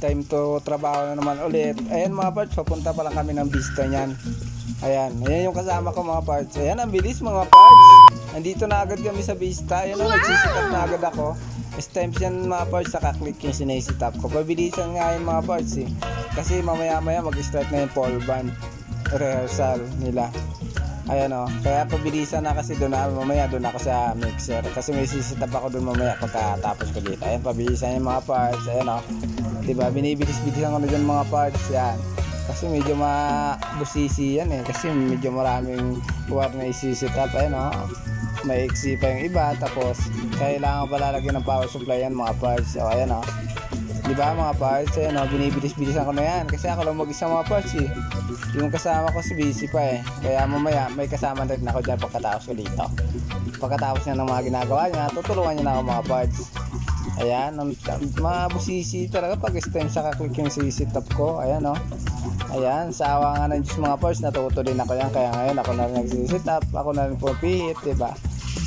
Time to trabaho na naman ulit. Ayan mga parts, papunta pa lang kami ng Vista niyan. Ayan yung kasama ko mga parts. Ayan, ang bilis mga parts. Nandito na agad kami sa Vista. Ayan, nagsisitap na agad ako. Stamps yan mga parts, saka-click yung sinesitap ko. Pabilisan nga yung mga parts eh. Kasi mamaya-maya mag-start na yung pole band rehearsal nila. Ayan o, kaya pabilisan na kasi doon na, mamaya doon ako sa mixer. Kasi may sisitap ako doon mamaya pagkatapos ko dito. Ayan, pabilisan yung mga parts. Ayan o, diba, binibilis-bilisan ko na dyan mga parts. Yan, kasi medyo mabusisi yan eh. Kasi medyo maraming work na isisitap. Ayan o, may iksi pa yung iba. Tapos, kailangan pa lalagyan ng power supply yan mga parts. O, ayan o, diba mga parts, ayan o, binibilis-bilisan ko na yan. Kasi ako lang mag-isa mga parts eh. Yung kasama ko si busy pa eh. Kaya mamaya may kasama rin ako dyan pagkatapos ko dito. Pagkatapos niya ng mga ginagawa niya, tutulungan niya na ako mga parts. Ayan, mabusisi talaga pag stem sa kaklik yung sisitap ko. Ayan o. Ayan, sa awa nga ng Diyos mga parts, natuto din ako yan. Kaya ngayon ako na rin nagsisitap, ako na rin pumipihit, diba?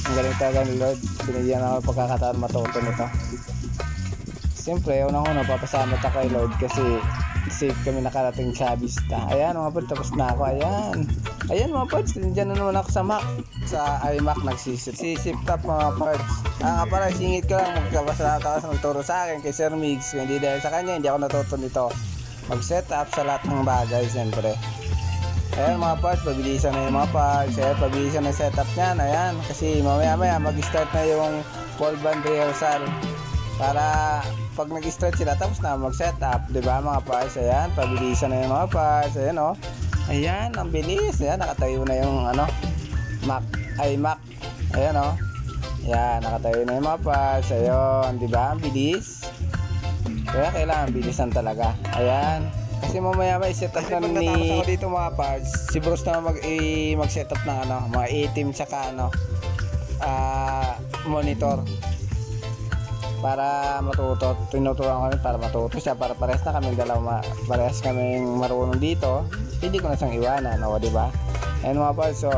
Ang galing talaga ni Lord. Binigyan ako pagkakataon matuto nito. Siyempre, unang-una papasalamat ako kay Lord kasi safe kami nakarating sa Vista. Ayan mga parts, tapos na ako. Ayan mga parts, dyan na naman ako sa Mac. Sa iMac nagsisip-tap mga parts. Nga pala, singit ko lang, magkabasalamat magturo sa akin kay Sir Migs. Hindi dahil sa kanya, hindi ako natuto nito mag-setup sa lahat ng bagay siyempre. Ayan mga parts, pabilisan na yung mga parts. Ayan, pabilisan na setup niyan. Ayan, kasi mamaya-maya mag-start na yung pole band rehearsal. Para pag nag-start sila tapos na mag-setup, 'di ba mga parts? Ayan, pabilisan na yung mga parts. Ayan oh. Ayan, ang bilis. Ayan, nakatayo na yung iMac. Ayan oh. Ayan, nakatayo na yung mga parts. Ayun, 'di ba? Ang bilis. Kaya kailangan bilisan talaga. Ayan. Kasi mamaya may setup na ni dito mga parts. Si Bruce na mag-setup ng mga itim tsaka monitor. Para matuto, tinuturuan kami para matuto siya, para parehas na kami dalawa, parehas kaming marunong dito, hindi ko na siyang iwanan, o diba? Ayan mga parts, so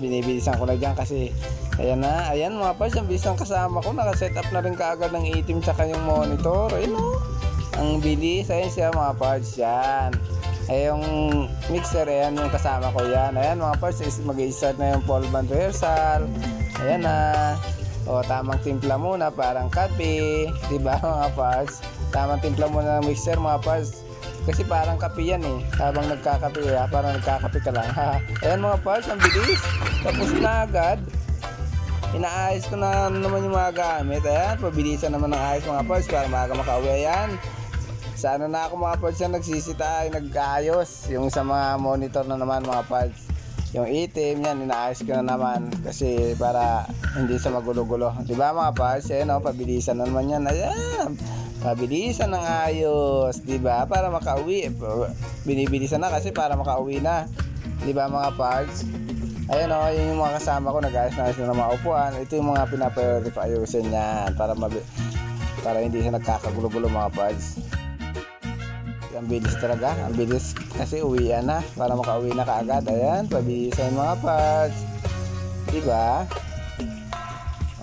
binibilisan ko na dyan kasi ayan mga parts, ang bilis ng kasama ko, nakasetup na rin kaagad ng itim tsaka yung monitor. Ayun o, ang bilis. Ayan siya mga parts, yan. Ay yung mixer, ayan yung kasama ko yan. Ayan mga parts, mag-i-start na yung pole band rehearsal. Ayan na. O, tamang timpla muna, parang kape, diba mga parts? Tamang timpla muna ng mixer mga parts. Kasi parang kape yan eh. Habang nagkakape, parang nagkakape ka lang. Ayan mga parts, ang bilis. Tapos na agad. Inaayos ko na naman yung mga gamit. Ayan, pabilisan naman ng ayos mga parts para maaga makauwi. Ayan. Sana na ako mga parts na nagsisita ay nag-ayos. Yung sa mga monitor na naman mga parts. Yung itim yan, inaayos ko na naman kasi para hindi sa magulo-gulo. Diba mga parts? Ayan o, pabilisan na naman yan. Ayan, pabilisan ng ayos. Diba? Para makauwi. Binibilisan na kasi para makauwi na. Diba mga parts? Ayan o, yun yung mga kasama ko. Nag-ayos na ng mga upuan. Ito yung mga pinapriority pa ayusin yan para hindi siya nagkakagulo-gulo mga parts. Ang bilis talaga, ang bilis kasi uwian na para makauwi na kaagad. Ayan, pabilisan mga parts, diba?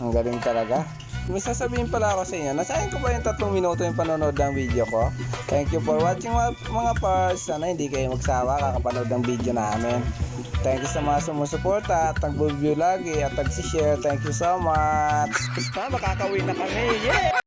Ang galing talaga. May sasabihin pala ako sa inyo, nasayang ko ba yung 3 minuto yung panonood ng video ko? Thank you for watching mga parts. Sana hindi kayo magsawa kakapanood ng video namin. Thank you sa mga sumusuporta at nag-view lagi at nag-share. Thank you so much. Basta makakauwi na kami, yeah!